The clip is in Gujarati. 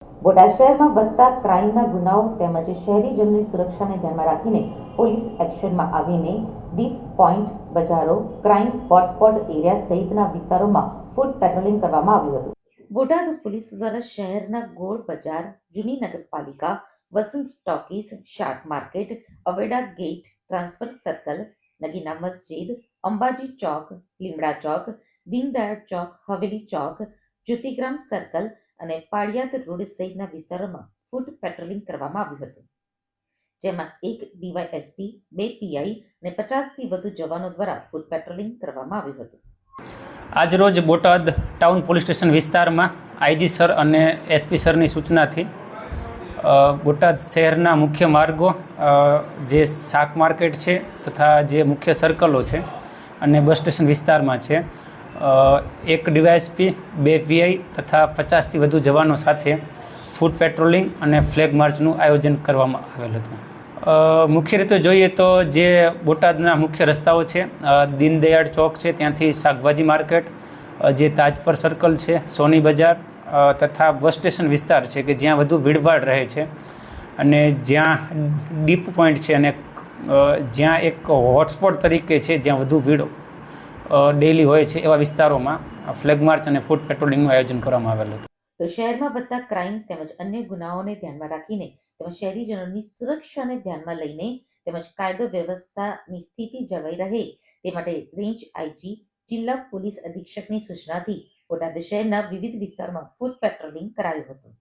બોટાદ શહેરમાં વધતા ક્રાઇમના ગુનાઓ તેમજ શહેરીજનોની સુરક્ષાને ધ્યાનમાં રાખીને પોલીસ એક્શનમાં આવીને ડીફ પોઈન્ટ, બજારો, ક્રાઇમ હોટસ્પોટ એરિયા સહિતના વિસ્તારોમાં ફૂટ પેટ્રોલિંગ કરવામાં આવ્યું હતું. બોટાદ પોલીસ દ્વારા શહેરના ગોળ બજાર, જૂની નગરપાલિકા, વસંત ટોકીઝ, શાક market, અવેડા gate, transfer circle, Nagina મસ્જિદ, અંબાજી ચોક, લીમડા ચોક, દીનદયાળ ચોક, હવેલી ચોક, જ્યોતિગ્રામ સર્કલ અને પાળિયાદ રોડ સહિતના વિસ્તારોમાં ફૂટ પેટ્રોલિંગ કરવામાં આવ્યું હતું, જેમાં એક ડીવાયએસપી, 2 પીઆઈ અને 50થી વધુ જવાનો દ્વારા ફૂટ પેટ્રોલિંગ કરવામાં આવ્યું હતું. આજરોજ બોટાદ ટાઉન પોલીસ સ્ટેશન વિસ્તારમાં આઈજી સર અને એસપી સરની સૂચનાથી બોટાદ શહેરના મુખ્ય માર્ગો, જે શાક માર્કેટ છે તથા જે મુખ્ય સર્કલો છે અને બસ સ્ટેશન વિસ્તારમાં છે, એક ડીવાયએસપી, 2 પીઆઈ તથા 50થી વધુ જવાનો સાથે ફૂટ પેટ્રોલિંગ અને ફ્લેગ માર્ચનું આયોજન કરવામાં આવેલ હતું. મુખ્ય રીતે જોઈએ તો જે બોટાદના મુખ્ય રસ્તાઓ છે, દીનદયાળ ચોક છે, ત્યાંથી શાકભાજી માર્કેટ, જે તાજપર સર્કલ છે, સોની બજાર તથા બસ સ્ટેશન વિસ્તાર છે કે જ્યાં વધુ ભીડભાડ રહે છે અને જ્યાં ડીપ પોઈન્ટ છે અને જ્યાં એક હોટસ્પોટ તરીકે છે જ્યાં વધુ ભીડ ડેઇલી હોય છે, એવા વિસ્તારોમાં ફ્લેગ માર્ચ અને ફૂટ પેટ્રોલિંગનું આયોજન કરવામાં આવેલું હતું. તો શહેરમાં વધતા ક્રાઇમ તેમજ અન્ય ગુનાઓને ધ્યાનમાં રાખીને તેમજ શહેરીજનોની સુરક્ષાને ધ્યાનમાં લઈને તેમજ કાયદો વ્યવસ્થાની સ્થિતિ જળવાઈ રહે તે માટે રેન્જ આઈજી, જિલ્લા પોલીસ અધિક્ષકની સૂચનાથી બોટાદ શહેરના વિવિધ વિસ્તારમાં ફૂટ પેટ્રોલિંગ કરાયું હતું.